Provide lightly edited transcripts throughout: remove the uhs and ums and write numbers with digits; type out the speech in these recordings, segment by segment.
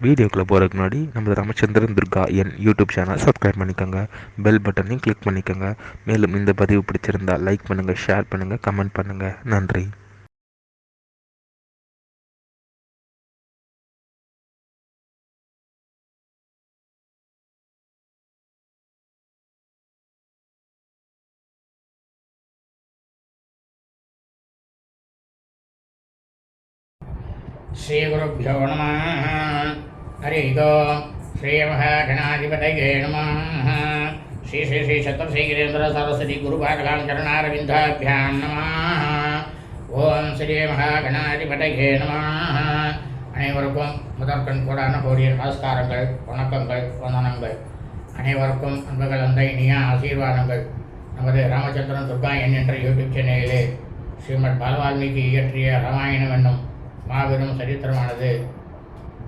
வீடியோக்குள்ளே போகிறதுக்கு முன்னாடி நம்ம ராமச்சந்திரன் துர்கா என் யூடியூப் சேனல் சப்ஸ்கிரைப் பண்ணிக்கோங்க, பெல் பட்டனையும் கிளிக் பண்ணிக்கோங்க. மேலும் இந்த பதிவு பிடிச்சிருந்தால் லைக் பண்ணுங்கள், ஷேர் பண்ணுங்கள், கமெண்ட் பண்ணுங்கள். நன்றி. श्रीगुरुभ्यो नमः। हरिः ओम्। श्रीमहागणाधिपतये नमः। श्री श्री श्री चतुर्श्रीगिरेन्द्र सरस्वती गुरुपादकां चरणारविन्दाभ्यां नमः। ஓம் ஸ்ரீ மகாகணாதிபதியே நமः. அனைவருக்கும் முதற்கண் கூடான கோடிய நமஸ்காரங்கள், வணக்கங்கள், வந்தனங்கள். அனைவருக்கும் அன்புகள் அந்த இனிய ஆசீர்வாதங்கள். நமது ராமச்சந்திரன் துர்கா என்ற யூடியூப் சேனலிலே ஸ்ரீமத் பாலவால்மீகி இயற்றிய ராமாயணம் என்னும் மாபெரும் சரித்திரமானது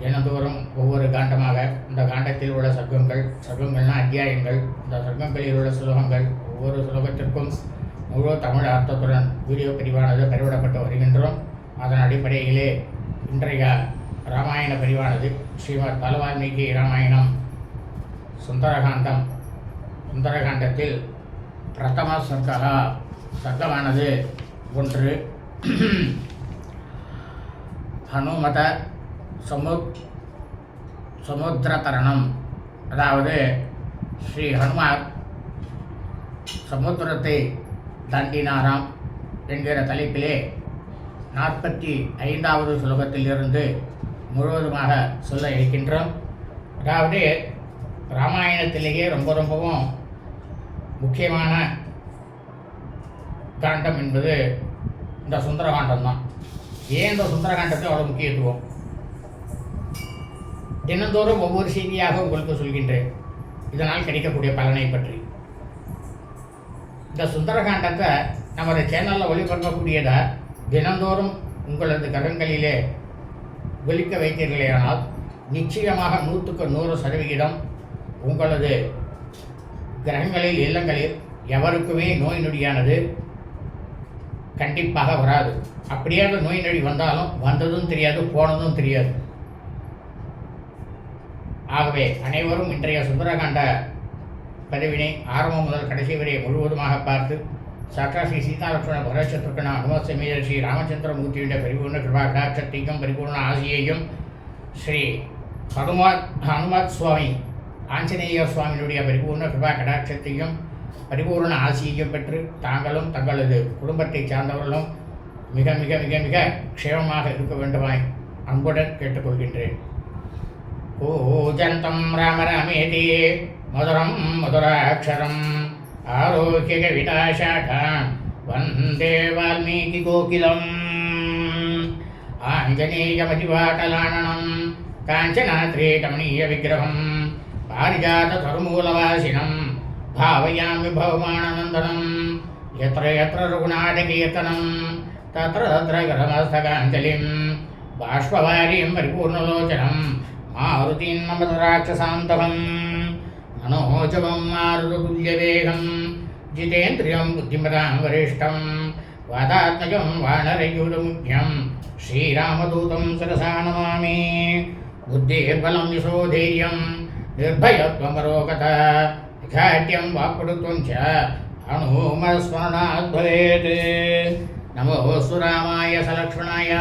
தினந்தோறும் ஒவ்வொரு காண்டமாக இந்த காண்டத்தில் உள்ள சர்க்கங்கள்னா அத்தியாயங்கள், இந்த சர்க்கங்களில் உள்ள ஸ்லோகங்கள், ஒவ்வொரு ஸ்லோகத்திற்கும் முழு தமிழ் அர்த்தத்துடன் வீடியோ பிரிவானது பதிவிடப்பட்டு வருகின்றோம். அதன் அடிப்படையிலே இன்றைய ராமாயண பிரிவானது ஸ்ரீமத் பாலவால்மீகி ராமாயணம் சுந்தரகாண்டம். சுந்தரகாண்டத்தில் பிரதம சர்க்கமானது 1. ஹனுமத சமுத்திரதரணம். அதாவது ஸ்ரீ ஹனுமார் சமுத்திரத்தை தாண்டினாராம் என்கிற தலைப்பிலே 45வது ஸ்லோகத்திலிருந்து முழுவதுமாக சொல்ல இருக்கின்றோம். அதாவது ராமாயணத்திலேயே ரொம்பவும் முக்கியமான காண்டம் என்பது இந்த சுந்தரகாண்டம் தான். ஏன் இந்த சுந்தரகாண்டத்தை அவ்வளோ முக்கியத்துவம்? தினந்தோறும் ஒவ்வொரு செய்தியாக உங்களுக்கு சொல்கின்றேன், இதனால் கிடைக்கக்கூடிய பலனை பற்றி. இந்த சுந்தரகாண்டத்தை நமது சேனலில் ஒளிபரப்பக்கூடியதை தினந்தோறும் உங்களது கரங்களிலே ஒலிக்க வைத்தீர்களேயானால் நிச்சயமாக 100% உங்களது கிரகங்களில், இல்லங்களில் எவருக்குமே நோய் நொடியானது கண்டிப்பாக வராது. அப்படியே அந்த நோய் நொடி வந்தாலும் வந்ததும் தெரியாது, போனதும் தெரியாது. ஆகவே அனைவரும் இன்றைய சுந்தரகாண்ட பதிவினை ஆரம்பம் முதல் கடைசி வரை முழுவதுமாக பார்த்து சாட்சா ஸ்ரீ சீதாலட்சுமண பரசத்ருக்கண ஹனுமத் சமேத ஸ்ரீ ராமச்சந்திரமூர்த்தியுடைய பரிபூர்ண கிருபா கடாட்சத்தையும் பரிபூர்ண ஆசியையும் ஸ்ரீ ஹனுமத் சுவாமி ஆஞ்சநேய சுவாமியினுடைய பரிபூர்ண கிருபா கடாட்சத்தையும் பரிபூர்ண ஆசியையும் பெற்று தாங்களும் தங்களது குடும்பத்தை சார்ந்தவர்களும் மிக மிக மிக மிக க்ஷேமமாக இருக்க வேண்டுமாய் அன்புடன் கேட்டுக்கொள்கின்றேன். கூஜந்தம் ராம ராமேதி மதுரம் மதுராட்சரம் ஆரோக்கிய கவிதாசாகம் வந்தே வால்மீகி கோகிலம். ஆஞ்சநேயமதிவாட்டலானனம் காஞ்சனாத்ரே கமனீய விக்கிரகம் பாரிஜாத தருமூலவாசினம் भावयामि भवमाननन्दनं यत्र यत्र रघुनाथकीर्तनं तत्र तत्र गरमस्तकाञ्जलिं बाष्पवारीं परिपूर्णलोचनं मारुतीं ममदराक्षसान्तकं मनोजवं मारुततुल्यवेगं जितेन्द्रियं बुद्धिमतां वरिष्ठं वातात्मजं वानरयूथमुख्यं श्रीरामदूतं शिरसा नमामि. बुद्धिर्बलं यशोधैर्यं निर्भयत्वमरोगता ख्याट्यं वाक्पटुत्वं च हनुमस्मरणात् भवेत्. नमोऽस्तु रामाय सलक्ष्मणाय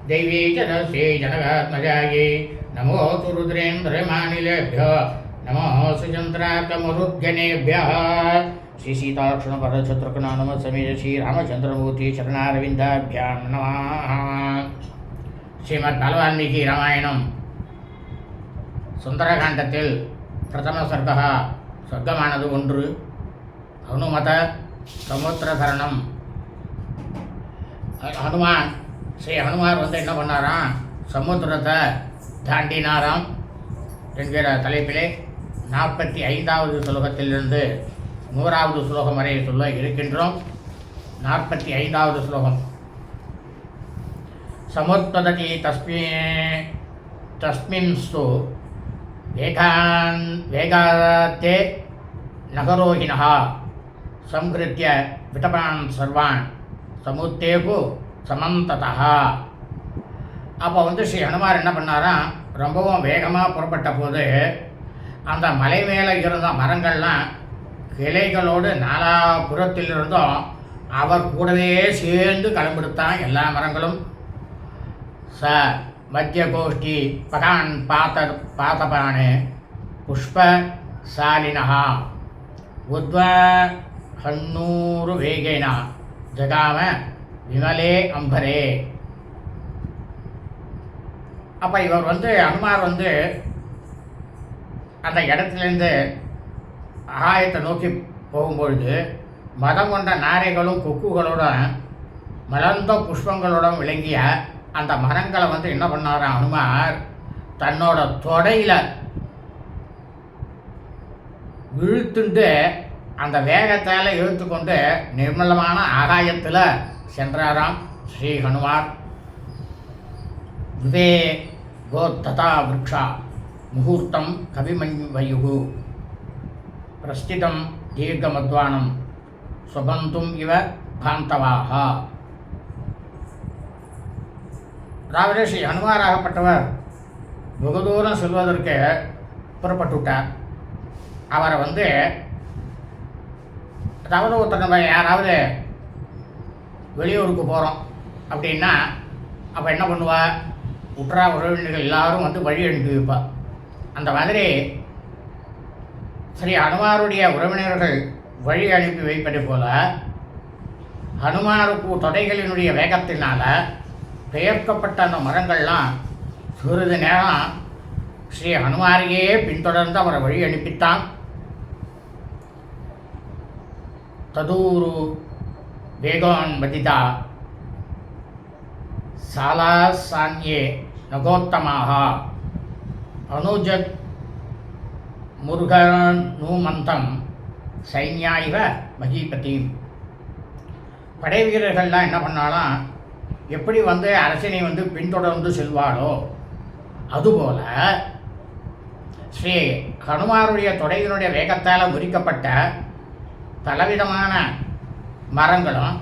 दैवी च दस्यै जनकात्मजायै नमोऽस्तु रुद्रेन्द्रमानिलेभ्यो नमोऽस्तु चन्द्रार्कमरुद्गणेभ्यः. श्री सीतालक्ष्मण भरतशत्रुघ्न हनुमत् समेत श्री रामचन्द्रमूर्ति चरणारविन्दाभ्यां नमः. श्रीमद् बालवाल्मीकि रामायणं சுந்தரகாண்டத்தில் பிரதம சொர்க்கமானது 1. ஹனுமத சமுத்திரதரணம். ஸ்ரீ ஹனுமார் என்ன பண்ணாராம், சமுத்திரத்தை தாண்டினாராம் என்கிற தலைப்பிலே 45வது ஸ்லோகத்திலிருந்து 100வது ஸ்லோகம் வரை சொல்ல இருக்கின்றோம். 45வது ஸ்லோகம். சமுத்பததி தஸ்மின்ஸ்து வேகாத்தே நகரோஹினः संहृत्य वितपान् सर्वान् समुत्तेषु समन्ततः. அப்போ ஸ்ரீ ஹனுமார் என்ன பண்ணாராம், ரொம்பவும் வேகமாக புறப்பட்ட போது அந்த மலை மேலே இருந்த மரங்கள்லாம் கிளைகளோடு நாலாபுறத்திலிருந்தும் அவர் கூடவே சேர்ந்து கிளம்பிடுத்தான் எல்லா மரங்களும். ச மத்திய கோஷ்டி பகான் பாத்தபானு புஷ்பசாலினா உத்வ ஹன்னூறு வேகேனா ஜகாம விமலே அம்பரே. அப்போ இவர் அனுமார் அந்த இடத்துலேருந்து ஆகாயத்தை நோக்கி போகும்பொழுது மதம் கொண்ட நாரைகளும் கொக்குகளோட மலர்ந்த புஷ்பங்களோட விளங்கிய அந்த மரங்களை என்ன பண்ணாராம் அனுமார் தன்னோட தொடையில் இழுத்துண்டு அந்த வேகத்தால் இழுத்துக்கொண்டு நிர்மலமான ஆகாயத்தில் சென்றாராம் ஸ்ரீ ஹனுமார். விவே கோத்ததா விரக்ஷா முகூர்த்தம் கவிமன்வயு பிரஸ்திதம் தீர்க்கமத்வானம் சுபந்தும் இவ பாந்தவாக. அதாவது ஸ்ரீ ஹனுமாராகப்பட்டவர் வெகு தூரம் செல்வதற்கு புறப்பட்டு விட்டார். அவரை அதாவது ஒருத்தர் நம்ம யாராவது வெளியூருக்கு போகிறோம் அப்படின்னா அப்போ என்ன பண்ணுவா, உற்றா உறவினர்கள் எல்லாரும் வழி அனுப்பி வைப்பா. அந்த மாதிரி ஸ்ரீ ஹனுமாருடைய உறவினர்கள் வழி அனுப்பி வைப்பதை போல ஹனுமாருக்கு தொடைகளினுடைய வேகத்தினால பெயர்க்கப்பட்ட அந்த மரங்கள்லாம் சிறிது நேரம் ஸ்ரீ ஹனுமாரையே பின்தொடர்ந்து அவரை வழி அனுப்பித்தான். ததூரு வேகான் மதிதா சாலா சான்யே நகோத்தமாக அனுஜத் முருகனுமந்தம் சைன்யாயிவ மகிபதி. படை வீரர்கள்லாம் என்ன பண்ணாலும் எப்படி அரசனை பின்தொடர்ந்து செல்வாளோ அதுபோல ஸ்ரீ ஹனுமாருடைய தொடையினுடைய வேகத்தால் முறிக்கப்பட்ட பலவிதமான மரங்களும்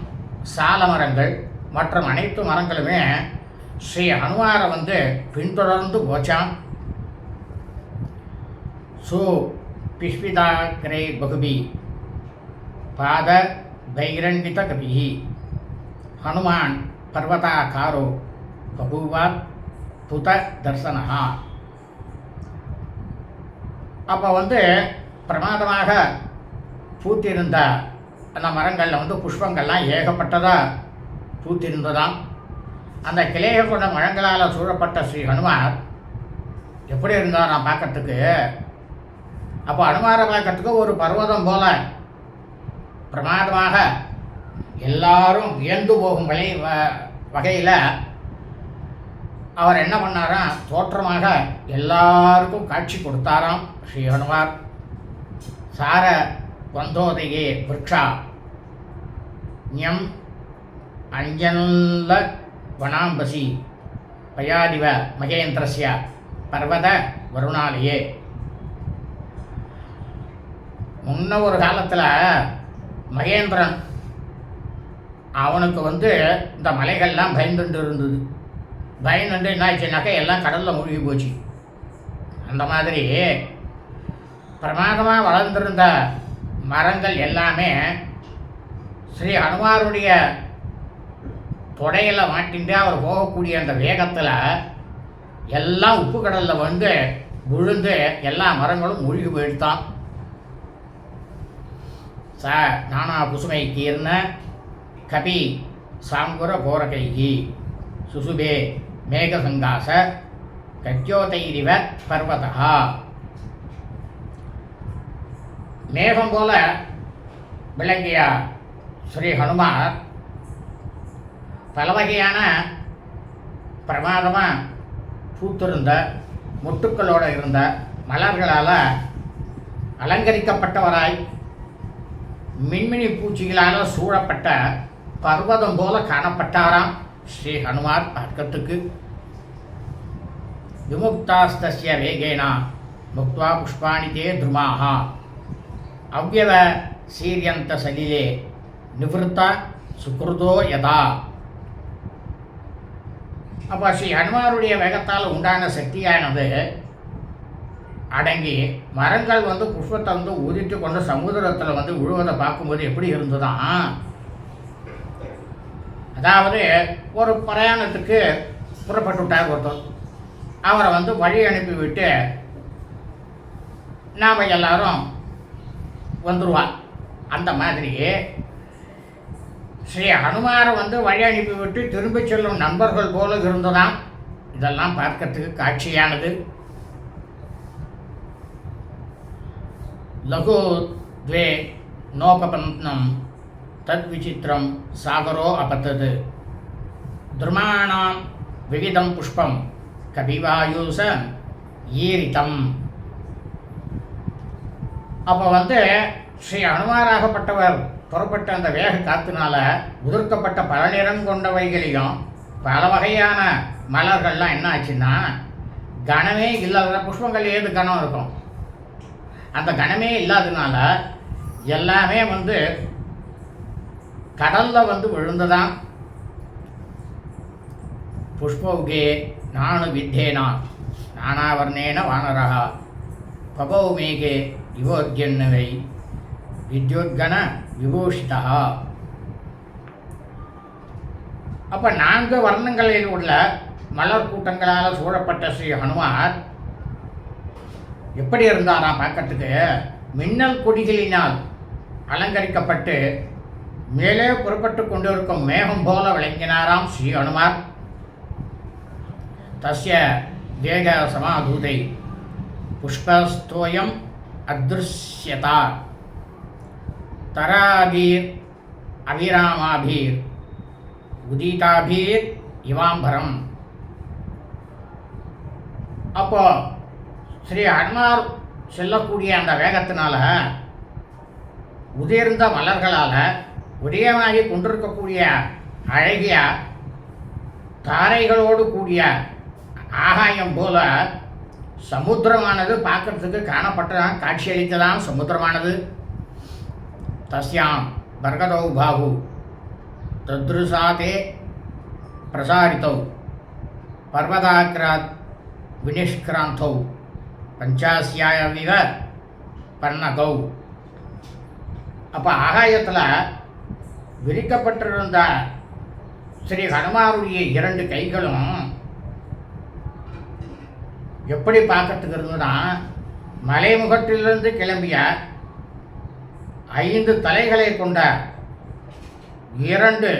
சால மரங்கள் மற்றும் அனைத்து மரங்களுமே ஸ்ரீ ஹனுமாரை பின்தொடர்ந்து போச்சான். சு பிஷ்பிதாகிரை பகுபி பாத பைரண்டித கபிஹி ஹனுமான் பர்வதாகாரோ பபூவா புத தர்சனா. அப்போ பிரமாதமாக பூத்திருந்த அந்த மரங்களில் புஷ்பங்கள்லாம் ஏகப்பட்டதாக பூத்திருந்ததாம். அந்த கிளையை கொண்ட மரங்களால் சூழப்பட்ட ஸ்ரீ ஹனுமார் எப்படி இருந்தார் நான் பார்க்கறதுக்கு. அப்போ ஹனுமாரை பார்க்கறதுக்கு ஒரு பர்வதம் போல பிரமாதமாக எல்லாரும் வியந்து போகும் வகையில் அவர் என்ன பண்ணாராம், தோற்றமாக எல்லாருக்கும் காட்சி கொடுத்தாராம் ஸ்ரீ ஹனுமார். சார வந்தோதையே விரக்ஷா ஞம் அஞ்சன்ல வனாம்பசி பயாதிவ மகேந்திரஸ்ய பர்வத வருணாலயே. முன்ன ஒரு காலத்தில் மகேந்திரன் அவனுக்கு இந்த மலைகள்லாம் பயந்துட்டு இருந்தது. பயந்துட்டு என்ன ஆச்சுனாக்கா எல்லாம் கடலில் மூழ்கி போச்சு. அந்த மாதிரி பிரமாதமாக வளர்ந்திருந்த மரங்கள் எல்லாமே ஸ்ரீ ஹனுமாருடைய தொடையில் மாட்டின்றே அவர் போகக்கூடிய அந்த வேகத்தில் எல்லாம் உப்பு கடலில் விழுந்து எல்லா மரங்களும் மூழ்கி போயிடுத்தான். ச நானா குசுமை கீர்ண கபி சாங்குர கோரகைகி சுசுபே மேகசங்காச கத்யோதைரிவ பர்வதா. மேகம் போல விளங்கிய ஸ்ரீ ஹனுமார் பல வகையான பிரமாதமாக பூத்திருந்த மொட்டுக்களோடு இருந்த மலர்களால் அலங்கரிக்கப்பட்டவராய் மின்மினி பூச்சிகளால் சூழப்பட்ட பர்வதம் போல காணப்பட்டாராம் ஸ்ரீ ஹனுமார் பார்க்கறதுக்கு. விமுக்தாஸ்தஸ்ய வேகேனா முக்த்வா புஷ்பாணி தே துருமாக அவ்யவ சீரியந்த சலிலே நிவృத்த சுக்ருதோ யதா. அப்போ ஸ்ரீ ஹனுமாருடைய வேகத்தால் உண்டான சக்தியானது அடங்கி மரங்கள் புஷ்பத்தை ஊதிட்டு கொண்டு சமுதிரத்தில் விழுவதை பார்க்கும்போது எப்படி இருந்ததான், அதாவது ஒரு பிரயாணத்துக்கு புறப்பட்டு விட்டார் ஒருத்தர், அவரை வழி அனுப்பிவிட்டு நாம் எல்லாரும் வந்துடுவார். அந்த மாதிரி ஸ்ரீ ஹனுமாரை வழி அனுப்பிவிட்டு திரும்பி செல்லும் நண்பர்கள் போல இருந்ததாம். இதெல்லாம் பார்க்கறதுக்கு காட்சியானது. லகு துவே நோபபந்தம் தத் விசித்திரம் சாகரோ அபத்தது துர்மாணாம் விவிதம் புஷ்பம் கபிவாயூச ஈரிதம். அப்போ ஸ்ரீ ஹனுமாராகப்பட்டவர் புறப்பட்ட அந்த வேக காத்தினால உதிர்க்கப்பட்ட பல நிறம் கொண்டவைகளையும் பல வகையான மலர்கள்லாம் என்ன ஆச்சுன்னா, கனமே இல்லாத புஷ்பங்கள் ஏது கனம் இருக்கும், அந்த கனமே இல்லாததுனால எல்லாமே கடலில் விழுந்ததான். புஷ்பௌகே நானு வித்தேனா நானாவர்ணேன வானரா பபௌ மேகே யுவோத்யன்னவை வித்யோத்கண விபூஷிதா. அப்போ 4 வர்ணங்களில் உள்ள மலர் கூட்டங்களால் சூழப்பட்ட ஸ்ரீ ஹனுமார் எப்படி இருந்தாராம் பார்க்கறதுக்கு, மின்னல் கொடிகளினால் அலங்கரிக்கப்பட்டு மேலே புறப்பட்டு கொண்டிருக்கும் மேகம் போல விளங்கினாராம் ஸ்ரீ ஹனுமார். தஸ்ய தேக சமாதூதை புஷ்பஸ்தோயம் அத்ருஷ்யதா தராபீர் அபிராமாபீர் உதிதாபீர் இவாம்பரம். அப்போ ஸ்ரீ ஹனுமார் செல்லக்கூடிய அந்த வேகத்தினால உதிர்ந்த மலர்களால் உதயமாகி கொண்டிருக்கக்கூடிய அழகிய தாரைகளோடு கூடிய ஆகாயம் போல சமுத்திரமானது பார்க்கறதுக்கு காணப்பட்டதான், காட்சியளித்ததான் சமுத்திரமானது. தஸ்யாம் பர்கதௌ பாகு தத்ருசாதே பிரசாரித்தௌ பர்வதாக்ராத் வினிஷ்கிராந்தௌ பஞ்சாசியாயவிவ பன்னகௌ. அப்போ ஆகாயத்தில் விரிக்கப்பட்டிருந்த ஸ்ரீ ஹனுமாருடைய 2 கைகளும் எப்படி பார்க்கறதுக்கு இருந்ததுன்னா, மலைமுகத்திலிருந்து கிளம்பிய 5 தலைகளை கொண்ட 2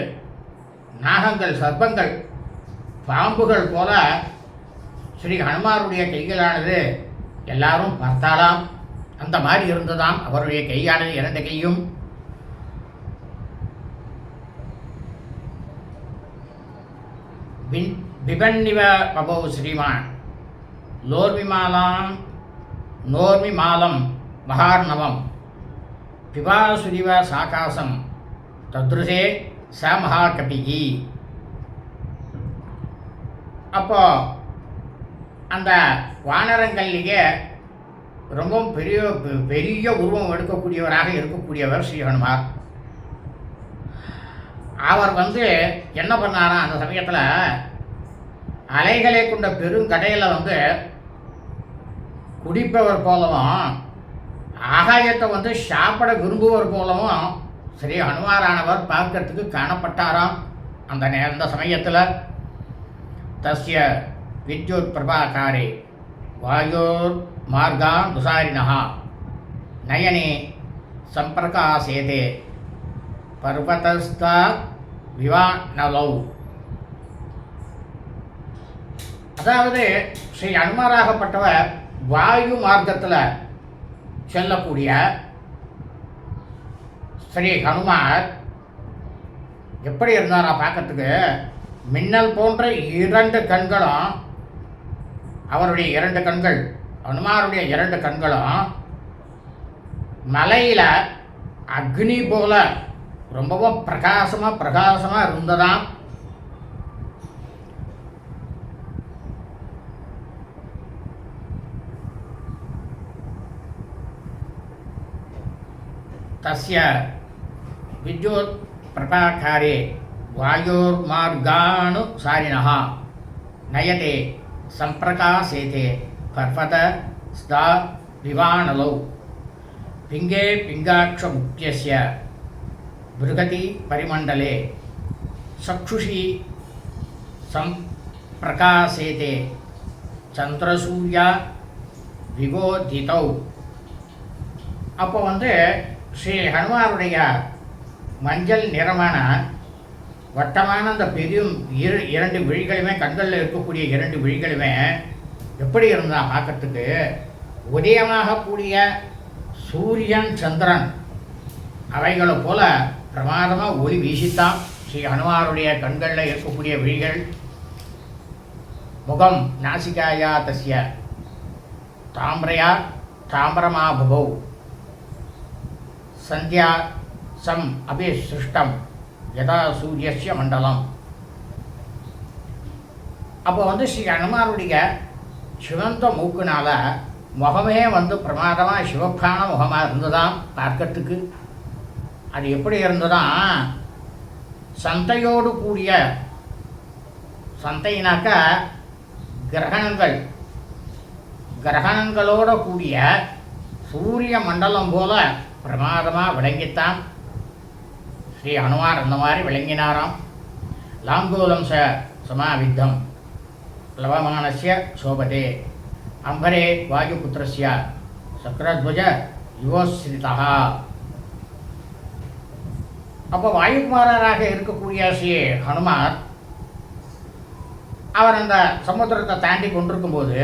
நாகங்கள், சர்ப்பங்கள், பாம்புகள் போல ஸ்ரீ ஹனுமாருடைய கைகளானது எல்லாரும் பார்த்தாலாம். அந்த மாதிரி இருந்ததாம் அவருடைய கையானது, 2 கையும். பிபன்னிவ பபௌ ஸ்ரீமான் நோர்மிமாலம் மகார்ணவம் பிபாசுரிவ சாகாசம் தத்ருஷே ச மகாகபிகி. அப்போ அந்த வானரங்கள்லேயே ரொம்ப பெரிய உருவம் எடுக்கக்கூடியவராக இருக்கக்கூடியவர் ஸ்ரீ ஹனுமார். அவர் என்ன பண்ணாராம், அந்த சமயத்தில் அலைகளை கொண்ட பெருங்கடையில் குடிப்பவர் போலவும் ஆகாயத்தை சாப்பிட விரும்புவர் போலவும் ஸ்ரீ ஹனுமாரானவர் பார்க்கறதுக்கு காணப்பட்டாராம் அந்த சமயத்தில். தஸ்ய வித்யுத் பிரபாகாரே வாயோர் மார்கான் துசாரினஹா நயனே சம்பிரகாசேதே பர்வதஸ்தா விவானலௌ. அதாவது ஸ்ரீ ஹனுமாராகப்பட்டவர் வாயு மார்க்கத்தில் செல்லக்கூடிய ஸ்ரீ ஹனுமார் எப்படி இருந்தாரா பார்க்கறதுக்கு, மின்னல் போன்ற 2 கண்களும், அவருடைய 2 கண்கள், ஹனுமாருடைய 2 கண்களும் மலையில் அக்னி போல ரொம்பவும் பிரகாசமாக இருந்ததாம். தஸ்ய வித்யுத் பிரபாகாரே வாயோர்மார்கானுசாரிணஹ நயதே சம்பிரகாசேதே பர்வத ஸ்தா விவானலௌ பிங்கே பிங்காட்ச முக்கியஸ்ய பிருகதி பரிமண்டலே சக்ஷுஷி சம்பிரகாசேதே சந்திரசூர்யா விகோதிதௌ. அப்போ ஸ்ரீ ஹனுமாருடைய மஞ்சள் நிறமான வட்டமான அந்த பெரிய இரண்டு விழிகளுமே, கண்களில் இருக்கக்கூடிய இரண்டு விழிகளுமே எப்படி இருந்தால் பார்க்கறதுக்கு உதயமாகக்கூடிய சூரியன் சந்திரன் அவைகளை போல பிரமாதமாக ஒளி வீசித்தான் ஸ்ரீ ஹனுமாருடைய கண்களில் இருக்கக்கூடிய விழிகள். முகம் நாசிகாயா தஸ்ய தாமிரயா தாமிரமாபுபௌ சந்தியா சம் அபிசிருஷ்டம் யதா சூரியஸ்ய மண்டலம். அப்போ ஸ்ரீ ஹனுமாருடைய சிவந்த மூக்குனால முகமே பிரமாதமாக சிவப்பான முகமாக இருந்ததாம் பார்க்கறதுக்கு. அது எப்படி இருந்ததான், சந்தையோடு கூடிய, சந்தைனாக்கா கிரகணங்களோட கூடிய சூரிய மண்டலம் போல பிரமாதமாக விளங்கித்தான் ஸ்ரீ ஹனுமார் அந்த மாதிரி விளங்கினாராம். லாங்கூலம் சமாவித்தம் லவமானஸ்ய சோபதே அம்பரே வாயுபுத்திரஸ்ய சக்கரத்வஜ யுவோஸ்ரிதா. அப்போ வாயுகுமாரராக இருக்கக்கூடிய ஸ்ரீ ஹனுமார் அவர் அந்த சமுத்திரத்தை தாண்டி கொண்டிருக்கும்போது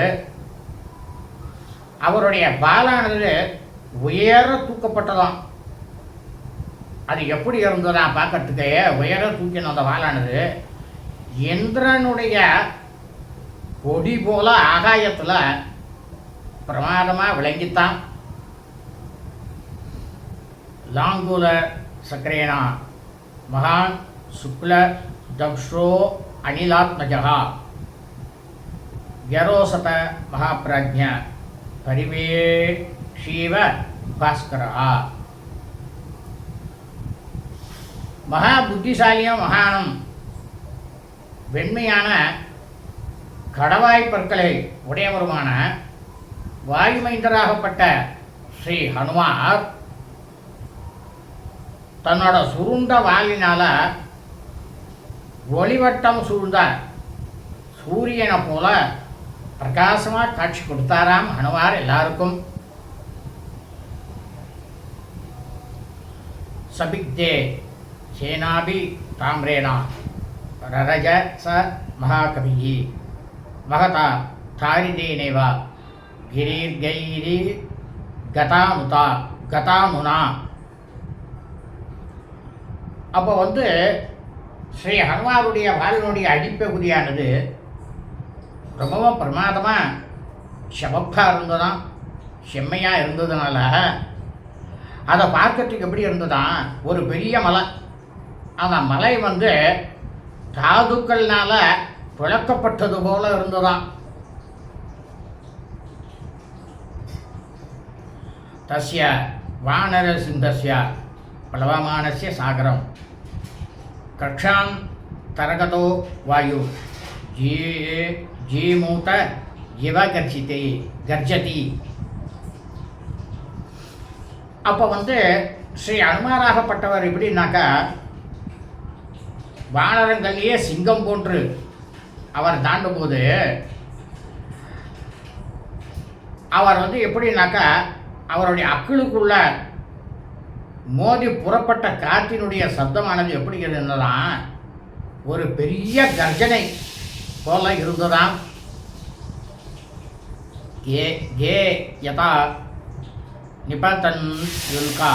அவருடைய வாளானது உயர தூக்கப்பட்டதாம். அது எப்படி இருந்ததா பார்க்கறதுக்கு, உயர தூக்கின அந்த வாளானது இந்திரனுடைய கொடி போல ஆகாயத்தில் பிரமாதமாக விளங்கித்தான். லாங்குல சக்கரேனா மகான் சுக்ல தக்ஷோ அனிலாத்மஜா யரோசத மகாபிரஜ்ஞ பரிவேஷீவ பாஸ்கரா. மகா புத்திசாலியும் மகானும் வெண்மையான கடவாய் பற்களை உடையவருமான வாயுமைந்தராகப்பட்ட ஸ்ரீ ஹனுமார் தன்னோட சுருண்ட வாளினால ஒளிவட்டம் சூழ்ந்த சூரியனை போல பிரகாசமாக காட்சி கொடுத்தாராம் ஹனுமார் எல்லாருக்கும். சபிக்தே சேனாபி தாம்ரேனா ரரஜ ச மகாகவி மகதா தாரிதேனேவா கிரீர்கைரி கதாமுனா. அப்போ ஸ்ரீ ஹனுமாருடைய வாளினுடைய அடிப்பகுதியானது ரொம்பவும் பிரமாதமாக சிவப்பாக இருந்ததாம், செம்மையாக இருந்ததுனால அதை பார்க்கறதுக்கு எப்படி இருந்ததான், ஒரு பெரிய மலை. அந்த மலை தாதுக்கள்னால விளக்கப்பட்டது போல இருந்ததாம். தஸ்ய வானரசிங்கஸ்ய பலவமானஸ்ய சாகரம் கக்ஷாம் தரகதோ வாயு ஜீமூத இவ கர்ஜதி. அப்போ ஸ்ரீ ஹனுமாராகப்பட்டவர் எப்படின்னாக்கா, வானரங்கள்லேயே சிங்கம் போன்று அவர் தாண்டும் போது அவர் எப்படின்னாக்கா, அவருடைய அக்கிளுக்குள்ள மோதி புறப்பட்ட காற்றினுடைய சப்தமானது எப்படி இருந்ததாம், ஒரு பெரிய கர்ஜனை போல இருந்ததாம். கே யதா நிபதன் யுல்கா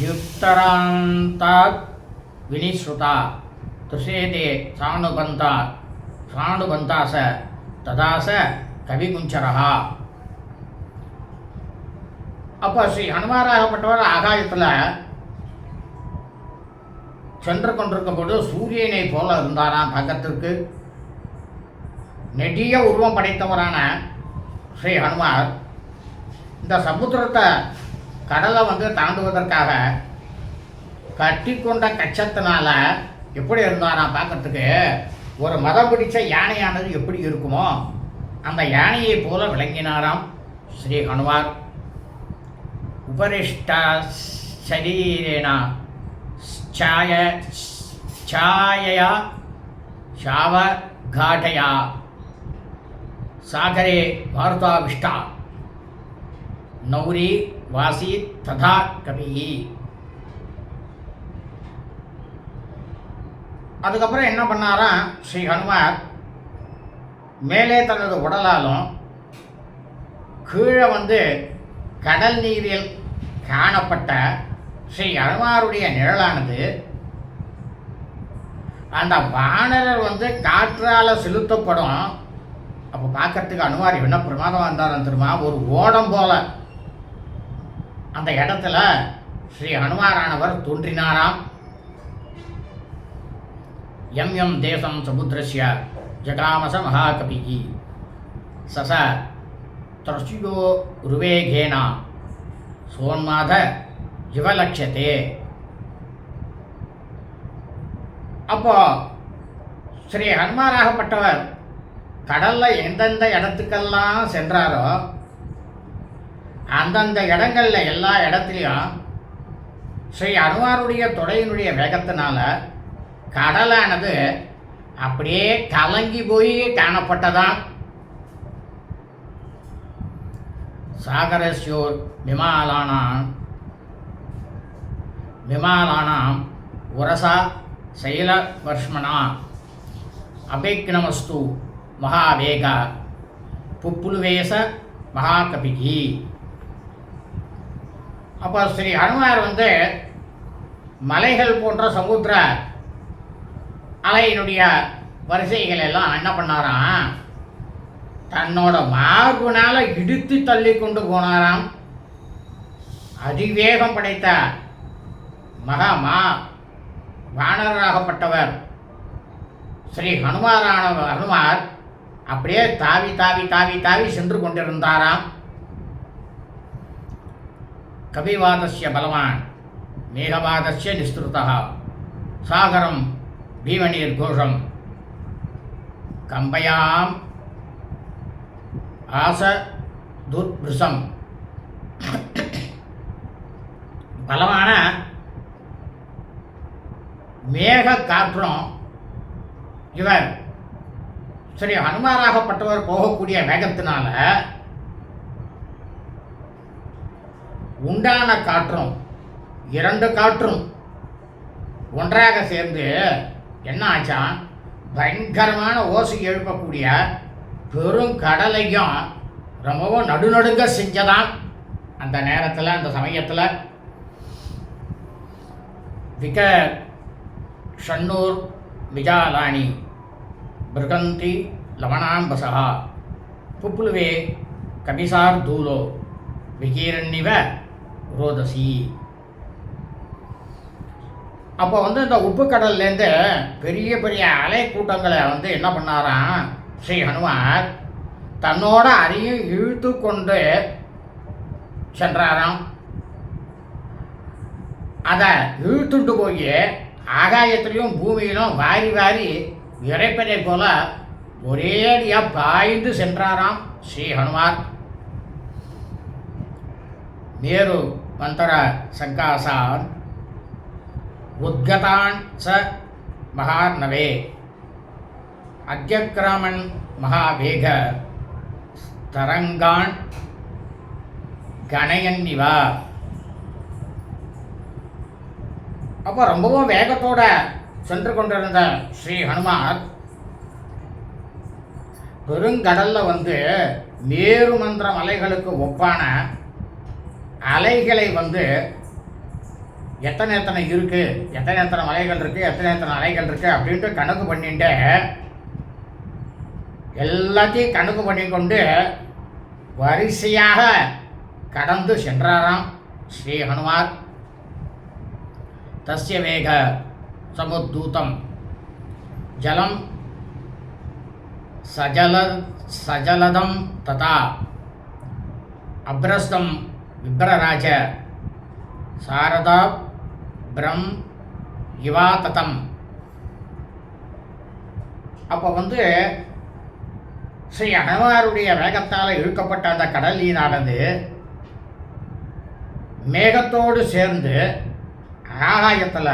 யுக்தராந்தாத் வினிஸ்ருதா துஷேதே சாணுபந்தாச ததாச கவிகுஞ்சரஹா. அப்போ ஸ்ரீ ஹனுமாராகப்பட்டவர் ஆகாயத்தில் சென்று கொண்டிருக்கும் போது சூரியனை போல இருந்தாராம் பார்க்கறதுக்கு. நெடிய உருவம் படைத்தவரான ஸ்ரீ ஹனுமார் இந்த சமுத்திரத்தை கடலை தாண்டுவதற்காக கட்டி கொண்ட கச்சத்தினால எப்படி இருந்தாராம் பார்க்கறதுக்கு ஒரு மதம் பிடிச்ச யானையானது எப்படி இருக்குமோ அந்த யானையை போல விளங்கினாராம் ஸ்ரீ ஹனுமார். உபரிஷ்ட சரீரேனா சாயயா சாவகாட்டயா சாகரே வார்த்தாவிஷ்டா நௌரி வாசி ததா கவி. அதுக்கப்புறம் என்ன பண்ணாராம் ஸ்ரீ ஹனுமார், மேலே தனது உடலாலும் கீழே கடல் நீரில் காணப்பட்ட ஸ்ரீ ஹனுமாருடைய நிழலானது அந்த வானரர் காற்றால் செலுத்தப்படும். அப்போ பார்க்கறதுக்கு ஹனுமார் என்ன பிரமாதமாக இருந்தாலும் தெரியுமா, ஒரு ஓடம் போல அந்த இடத்துல ஸ்ரீ ஹனுமாரானவர் தோன்றினாராம். எம் எம் தேசம் சமுத்திரஸ்ய ஜகாமச மகாகபிகி சச தர்ஷியோ ருவேகேனா சோன்மாத இவலட்சத்தே. அப்போ ஸ்ரீ ஹனுமாராகப்பட்டவர் கடலில் எந்தெந்த இடத்துக்கெல்லாம் சென்றாரோ அந்தந்த இடங்களில் எல்லா இடத்துலையும் ஸ்ரீ ஹனுமாருடைய தொடையினுடைய வேகத்தினால கடலானது அப்படியே கலங்கி போய் காணப்பட்டதாம். சாகரஸ்யோர் விமாலானாம் உரசா சைலவர்ஷ்மணா அபிக்னமஸ்து மகாவேக புப்புலுவேச மகாகபிகி. அப்போ ஸ்ரீ ஹனுமார் மலைகள் போன்ற சமுத்திர அலையினுடைய வரிசைகள் எல்லாம் என்ன பண்ணாராம், தன்னோட மார்புனால இடித்து தள்ளி கொண்டு போனாராம். அதிவேகம் படைத்த வானராகப்பட்டவர் ஸ்ரீ ஹனுமார் அப்படியே தாவி தாவி தாவி தாவி சென்று கொண்டிருந்தாராம். கபிவாதஸ்ய பலவான் மேகவாதஸ்ய நிஸ்துருதா சாகரம் பீமநீர் கோஷம் கம்பயாம் ஆச துர்பிருசம். பலமான மேக காற்றும் இவர் ஸ்ரீ ஹனுமாராகப்பட்டவர் போகக்கூடிய வேகத்தினால உண்டான காற்றும் இரண்டு காற்றும் ஒன்றாக சேர்ந்து என்ன ஆச்சா, பயங்கரமான ஓசை எழுப்பக்கூடிய பெரும் கடலையும் ரொம்பவும் நடுநடுங்க செஞ்சதான். அந்த நேரத்தில் அந்த சமயத்தில் விக ஷண்ணூர் விஜாலானி பிருகந்தி லவணாம்பசா புப்புலுவே கபிசார் தூலோ விகீரன்னிவ ரோதசி. அப்போ இந்த உப்பு கடல்லேருந்து பெரிய பெரிய அலை கூட்டங்களை என்ன பண்ணாராம் ஸ்ரீ ஹனுமார், தன்னோட அதையும் இழுத்து கொண்டு சென்றாராம். அதை இழுத்துட்டு போய் ஆகாயத்திலையும் பூமியிலும் வாரி வாரி இறைப்பதை போல ஒரேடியாக பாய்ந்து சென்றாராம் ஸ்ரீ ஹனுமார். மேரு மந்தர சங்காசான் உத்கதான் ச மகார்ணவே அத்யக்ரமன் மகாவேக தரங்கான் கணயன்னிவா. அப்போ ரொம்பவும் வேகத்தோட சென்று கொண்டிருந்த ஸ்ரீ ஹனுமார் பெருங்கடல்ல மேரு மந்திர மலைகளுக்கு ஒப்பான அலைகளை எத்தனை எத்தனை இருக்குது, எத்தனை மலைகள் இருக்குது, எத்தனை அலைகள் இருக்குது அப்படின்ட்டு கணக்கு பண்ணிட்டு எல்லாத்தையும் கணக்கு பண்ணி கொண்டு வரிசையாக கடந்து சென்றாராம் ஸ்ரீ ஹனுமார். தஸ்ய வேக சமுத்தூதம் ஜலம் சஜலதம் ததா அப்ரஸ்தம் விப்ரராஜ சாரதா பிரம் இவாததம். அப்போ ஸ்ரீ ஹனுமாருடைய வேகத்தால் இழுக்கப்பட்ட அந்த கடல் நீரானது மேகத்தோடு சேர்ந்து ஆகாயத்தில்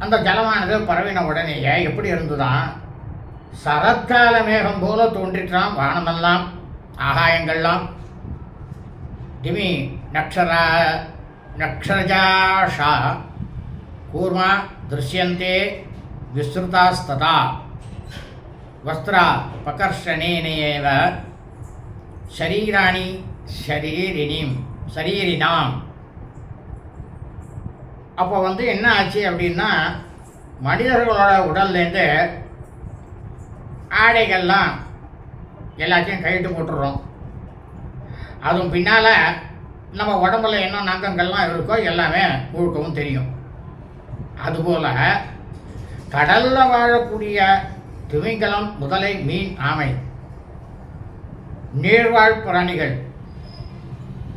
அந்த ஜலமானது பரவின உடனேயே எப்படி இருந்துதான் சரத்கால மேகம் போல தோன்றிற்றாம் வானமெல்லாம் ஆகாயங்கள்லாம். திமி நக்ஷரஜாஷா கூர்மா திருஷ்யந்தே விஸ்ருதாஸ்ததா வஸ்திரா பகர்ஷணேனேவ ஷரீராணி ஷரீரினாம். அப்போ என்ன ஆச்சு அப்படின்னா, மனிதர்களோட உடல்லேருந்து ஆடைகள்லாம் எல்லாத்தையும் கழிட்டு போட்டுடுறோம். அதுவும் பின்னால் நம்ம உடம்புல என்ன நங்கங்கள்லாம் இருக்கோ எல்லாமே முழுக்கவும் தெரியும். அதுபோல் கடலில் வாழக்கூடிய திமிங்கலம், முதலை, மீன், ஆமை, நீர்வாழ் பிராணிகள்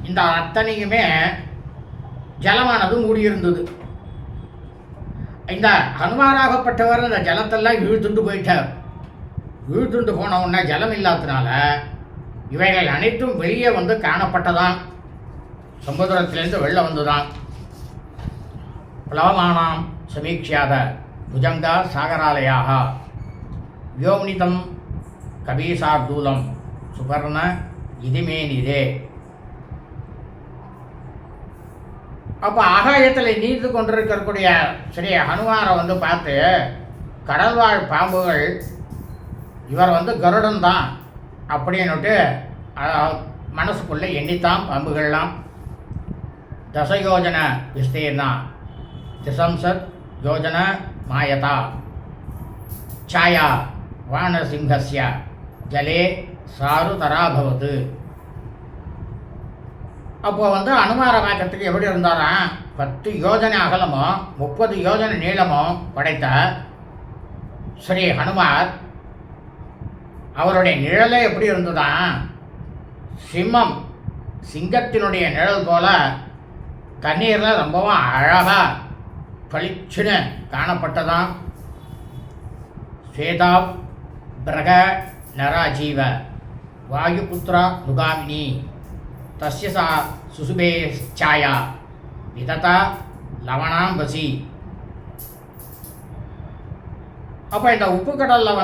இந்த அத்தனையுமே ஜலமானது மூடியிருந்தது. இந்த ஹனுமாராகப்பட்டவர் இந்த ஜலத்தெல்லாம் இழுத்துண்டு போயிட்டார். இழுத்துண்டு போன உடனே ஜலம் இல்லாததுனால இவைகள் அனைத்தும் வெளியே காணப்பட்டதான். சமுதிரத்திலேருந்து வெளில வந்துதான். பிளவமானாம் சமீட்சியாத புஜங்கா சாகராலயாக யோம்னிதம் கபீசார்தூலம் சுபர்ண இதிமேனிதே. அப்போ ஆகாயத்தில் நீந்து கொண்டிருக்கக்கூடிய ஸ்ரீ ஹனுமாரை பார்த்து கடல்வாழ் பாம்புகள் இவர் கருடன் தான் அப்படின்னுட்டு மனசுக்குள்ளே எண்ணித்தான் பாம்புகள்லாம். தசயோஜன விஸ்தீர்ணா திசம்சத் யோஜன மாயதா சாயா வானசிங்கஸ்ய ஜலே சாருதராபவது. அப்போ அனுமாரை பார்க்கறதுக்கு எப்படி இருந்தாராம், 10 யோஜனை அகலமும் 30 யோஜனை நீளமும் படைத்த ஸ்ரீ ஹனுமார். அவருடைய நிழலே எப்படி இருந்ததான், சிங்கத்தினுடைய நிழல் போல தண்ணீரில் ரொம்பவும் அழகாக பளிச்சுன்னு காணப்பட்டதாம். ஸ்வேதா பிரக நராஜீவ வாயுபுத்ரா நுகாமினி தஸ்ய சா சுசுபே சாயா விததா லவணாம்பசி. அப்போ இந்த உப்பு கடலில்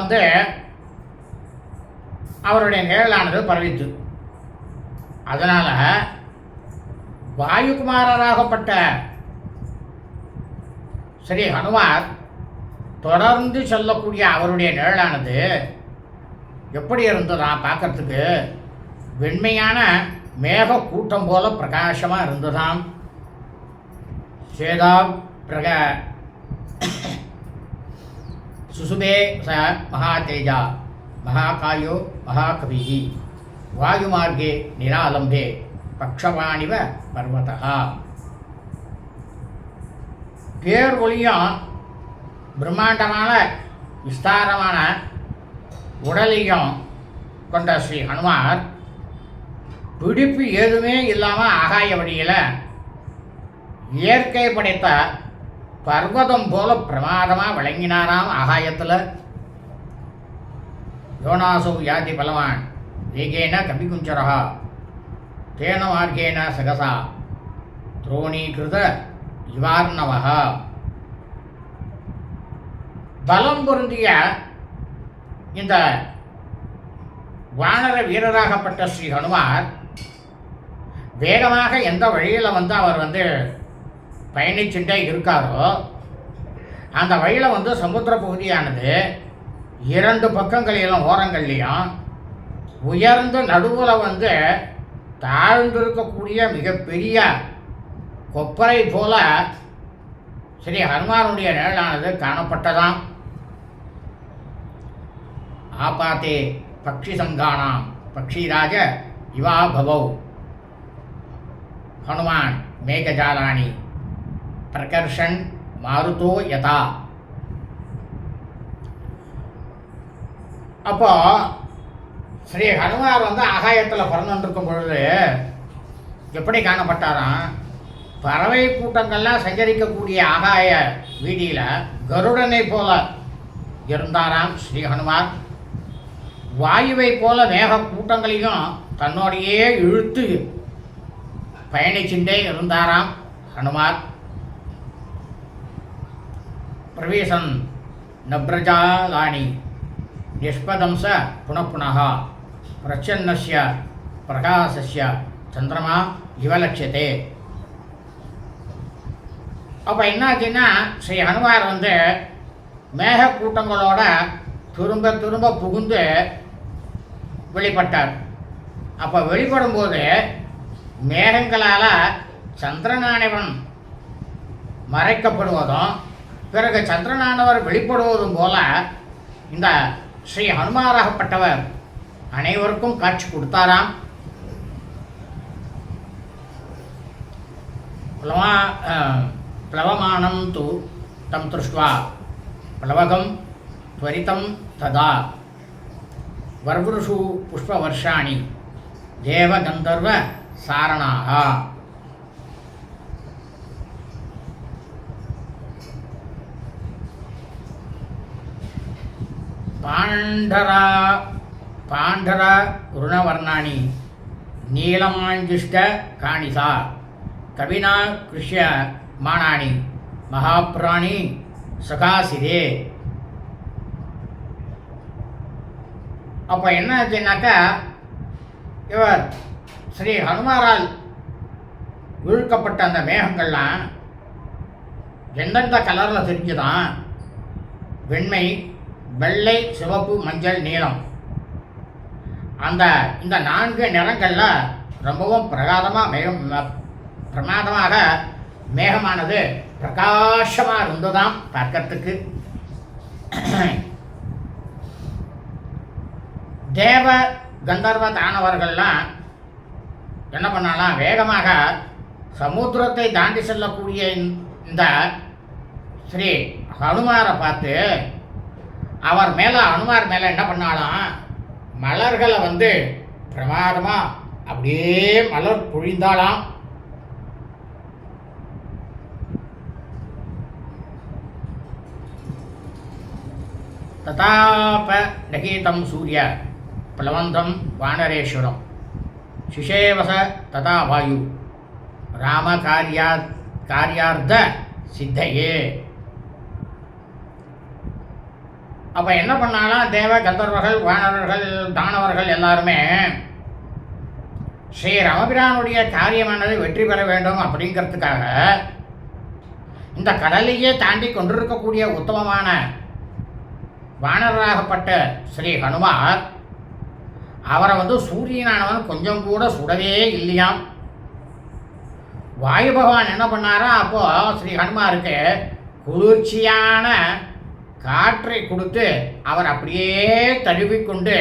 அவருடைய நிழலானது பரவித்து. அதனால் வாயுகுமாரராகப்பட்ட ஸ்ரீ ஹனுமார் தொடர்ந்து சொல்லக்கூடிய அவருடைய நிழலானது எப்படி இருந்ததாம், பார்க்கறதுக்கு வெண்மையான மேக கூட்டம் போல பிரகாசமாக இருந்ததாம். சேதா பிரக சுசுபே ச மகாதேஜா மகாகாயோ மகாகவி வாயுமார்கே நிராலம்பே பக்ஷவாணிவ பர்வதா. பேர் ஒளியும் பிரம்மாண்டமான விஸ்தாரமான உடலையும் கொண்ட ஸ்ரீ ஹனுமார் பிடிப்பு எதுவுமே இல்லாமல் ஆகாய வழியில் இயற்கை படைத்த பர்வதம் போல பிரமாதமாக விளங்கினாராம் ஆகாயத்தில். யோனாசோ யாதி பலவான் வேகேன கபிகுஞ்சரா தேன மார்கேன சகசா துரோணீகிருத இவார்ணவः. பலம் பொருந்திய இந்த வானர வீரராகப்பட்ட ஸ்ரீ ஹனுமார் வேகமாக எந்த வழியில் அவர் பயணிச்சுட்டே இருக்காரோ அந்த வழியில் சமுத்திர பகுதியானது 2 பக்கங்களிலும் ஓரங்கள்லையும் உயர்ந்த நடுவில் தாழ்ந்திருக்கக்கூடிய மிகப்பெரிய கொப்பரை போல ஸ்ரீ ஹனுமானுடைய நிழலானது காணப்பட்டதாம். ஆபாத்தே பக்ஷி சங்கானாம் பக்ஷிராஜ இவா பவௌ ஹனுமான் மேகஜாலானி பிரகர்ஷன் மாருதோ யதா. அப்போ ஸ்ரீ ஹனுமார் ஆகாயத்தில் பறந்துருக்கும் பொழுது எப்படி காணப்பட்டாராம், பறவை கூட்டங்கள்லாம் சஞ்சரிக்கக்கூடிய ஆகாய வீதியில் கருடனை போல இருந்தாராம் ஸ்ரீ ஹனுமார். வாயுவை போல மேக கூட்டங்களையும் தன்னோடையே இழுத்து பயணிச்சுட்டே இருந்தாராம் ஹனுமார். பிரவேசன் நப்ரஜாலானி நிஷ்பதம்ச புனப்புனः பிரச்சன்னஸ்ய பிரகாசஸ்ய சந்திரமா இவலட்சத்தே. அப்போ என்னாச்சுன்னா ஸ்ரீ ஹனுமார் மேக கூட்டங்களோட திரும்ப திரும்ப புகுந்து வெளிப்பட்டார். அப்போ வெளிப்படும்போது மேகங்களால் சந்திரனானவன் மறைக்கப்படுவதும் பிறகு சந்திரனானவர் வெளிப்படுவதும் போல இந்த ஸ்ரீ ஹனுமாராகப்பட்டவர் அனைவருக்கும் காட்சி கொடுத்தாராம். प्लवमानं तु तं दृष्ट्वा प्लवगं त्वरितं तदा वर्वृषु पुष्पवर्षाणि देवगन्धर्वसारणाः. पाण्ढर ऋणवर्णानि नीलमाञ्जिष्टकाणिसा कविना कृष्यमाणानि महाप्राणी सकासिरे. அப்போ என்ன ஆச்சுன்னாக்கா இவர் ஸ்ரீ ஹனுமாரால் இழுக்கப்பட்ட அந்த மேகங்கள்லாம் எந்தெந்த கலரில் தெரிஞ்சுதான் வெண்மை, வெள்ளை, சிவப்பு, மஞ்சள், நீலம் இந்த 4 நிறங்களில் ரொம்பவும் பிரமாதமாக மேகமானது பிரகாசமாக இருந்ததாம் பார்க்கறதுக்கு. தேவ கந்தர்வ தானவர்கள்லாம் என்ன பண்ணாலாம், வேகமாக சமுத்திரத்தை தாண்டி செல்லக்கூடிய இந்த ஸ்ரீ ஹனுமாரை பார்த்து ஹனுமார் மேலே என்ன பண்ணாலாம், மலர்களை பிரமாதமாக அப்படியே மலர் பொழிந்தாலாம். ததாப நகீதம் சூரிய प्लवंधं वानरेश्वरं शिशेवस तथा वायु राम कार्यार्थ सिद्धये. அப்போ என்ன பண்ணாலும் தேவ கந்தர்வர்கள், வானவர்கள், தானவர்கள் எல்லாருமே ஸ்ரீ ராமபிரானுடைய காரியமானது வெற்றி பெற வேண்டும் அப்படிங்கிறதுக்காக இந்த கடலையே தாண்டி கொண்டிருக்கக்கூடிய உத்தமமான வானராகப்பட்ட ஸ்ரீ ஹனுமார் அவரை சூரியனானவன் கொஞ்சம் கூட சுடவே இல்லையாம். வாயு பகவான் என்ன பண்ணாரா, அப்போது ஸ்ரீ ஹனுமாருக்கு குளிர்ச்சியான காற்றை கொடுத்து அவர் அப்படியே தழுவிக்கொண்டு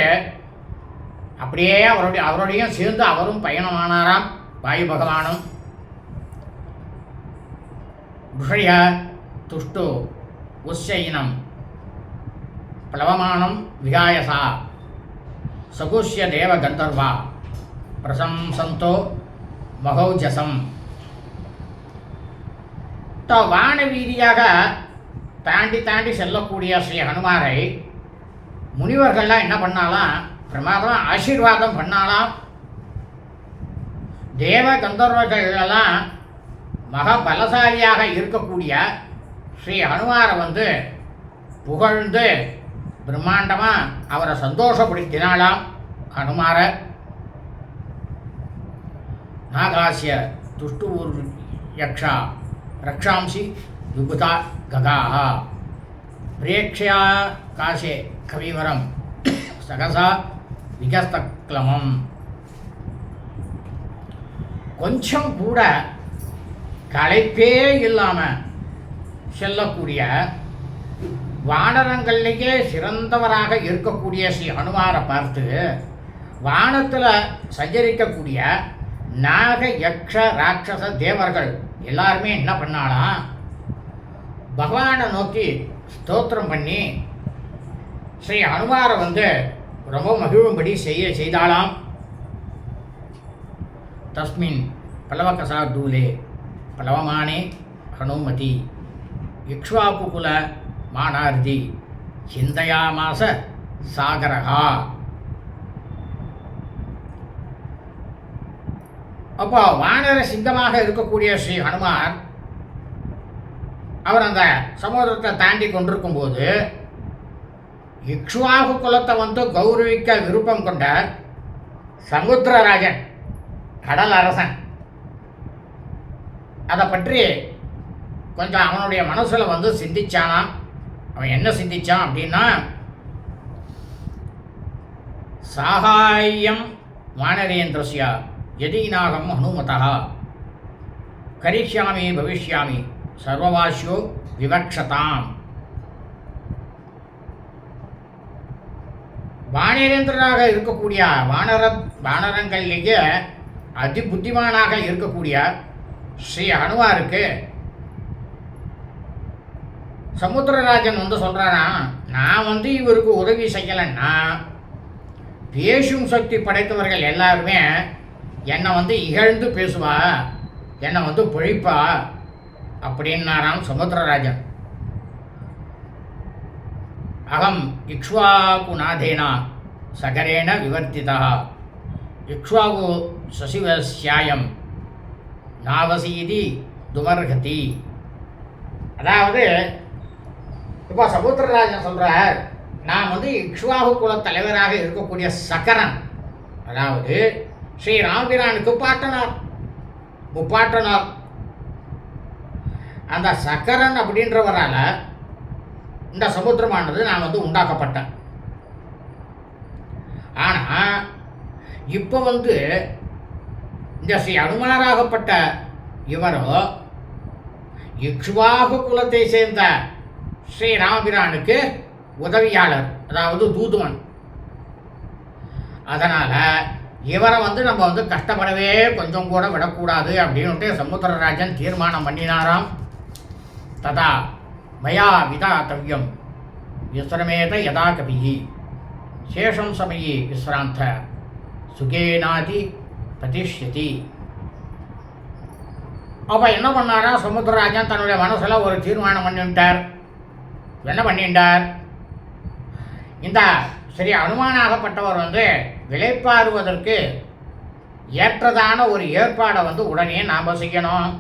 அப்படியே அவரோடையும் சேர்ந்து அவரும் பயணமானாராம் வாயு பகவானும். புஷய துஷ்டு உச்சைனம் प्लवमानं विहायसा सकुष्य देव गंधर्वा प्रशंसन्तो மகௌஜசம். வான வீதியாக தாண்டி தாண்டி செல்லக்கூடிய ஸ்ரீ ஹனுமாரை முனிவர்கள்லாம் என்ன பண்ணாலாம், பிரமாதமாக ஆசீர்வாதம் பண்ணாலாம். தேவ கந்தர்வர்களெல்லாம் மக பலசாலியாக இருக்கக்கூடிய ஸ்ரீ ஹனுமாரை புகழ்ந்து பிரம்மாண்டமாக அவரை சந்தோஷப்படுத்தினாலாம் ஹனுமார. நாகாசிய துஷ்டூர் யக்ஷா ரக்ஷாம்சி விபுதா ககாஹ பிரேக்ஷயா காசே கவிவரம் சகசா விகஸ்தக்லமம். கொஞ்சம் கூட களைப்பே இல்லாமல் செல்லக்கூடிய வானரங்கள்லேயே சிறந்தவராக இருக்கக்கூடிய ஸ்ரீ ஹனுமாரை பார்த்து வானத்தில் சஞ்சரிக்கக்கூடிய நாக யக்ஷ ராட்சச தேவர்கள் எல்லாருமே என்ன பண்ணாலாம், பகவானை நோக்கி ஸ்தோத்திரம் பண்ணி ஸ்ரீ ஹனுமாரை ரொம்ப மகிழும்படி செய்தாலாம். தஸ்மின் பலவகசா தூலே பலவமானே ஹனுமதி இக்ஷ்வாகுகுல மானார்தி சிந்தையாமாச சாகரகா. அப்போ வானர சிங்கமாக இருக்கக்கூடிய ஸ்ரீ ஹனுமார் அவர் அந்த சமுதிரத்தை தாண்டி கொண்டிருக்கும் போது இக்ஷ்வாகு குலத்தை கௌரவிக்க விருப்பம் கொண்ட சமுத்திரராஜன், கடல் அரசன், அதை பற்றி கொஞ்சம் அவனுடைய மனசில் சிந்திச்சானாம். அவன் என்ன சிந்திச்சான் அப்படின்னா, சாகாயம் வானரேந்திரஸ்ய யதீநாகம் ஹனுமதா கரிஷ்யாமி பவிஷ்யாமி சர்வவாஷ்யோ விவக்ஷதாம். வானரேந்திரனாக இருக்கக்கூடிய வானரங்களிலேயே அதி புத்திமானாக இருக்கக்கூடிய ஸ்ரீ ஹனுமாருக்கு சமுத்திரராஜன் சொல்கிறானா, நான் இவருக்கு உதவி செய்யலைன்னா பேசும் சக்தி படைத்தவர்கள் எல்லாருமே என்னை இகழ்ந்து பேசுவா, என்னை பொழிப்பா அப்படின்னாராம் சமுத்திரராஜன். அகம் இக்ஷ்வாகுநாதேனா சகரேன விவர்த்திதா இக்ஷ்வாகு சசிவஸ்யாயம் நாவசீதி துமர்கதி. அதாவது இப்போ சமுத்திரராஜன் சொல்கிறார், நான் இக்ஷ்வாகு குல தலைவராக இருக்கக்கூடிய சகரன், அதாவது ஸ்ரீ ராமபிரானுக்கு முப்பாட்டனார். அந்த சக்கரன் அப்படின்றவரால் இந்த சமுத்திரமானது நான் உண்டாக்கப்பட்டேன். ஆனால் இப்போ இந்த ஸ்ரீ அனுமாராகப்பட்ட இவரோ இக்ஷ்வாகு குலத்தை சேர்ந்த ஸ்ரீ ராமபிரானுக்கு உதவியாளர், அதாவது தூதுவன். அதனால் இவரை நம்ம கஷ்டப்படவே கொஞ்சம் கூட விடக்கூடாது அப்படின்ட்டு சமுத்திரராஜன் தீர்மானம் பண்ணினாராம். ததா மயா விதாத்தவ்யம் விஸ்ரமேத யதா கபிஹி சேஷம் சமயே விஸ்ராந்த சுகேனாதி பிரதிஷ்யதி. அப்போ என்ன பண்ணாரா சமுத்திரராஜன் தன்னுடைய மனசில் ஒரு தீர்மானம் பண்ணிட்டார். என்ன பண்ணிட்டார், இந்த ஸ்ரீ அனுமானாகப்பட்டவர் விளைப்பாறுவதற்கு ஏற்றதான ஒரு ஏற்பாடை உடனே நாம் செய்யணும்.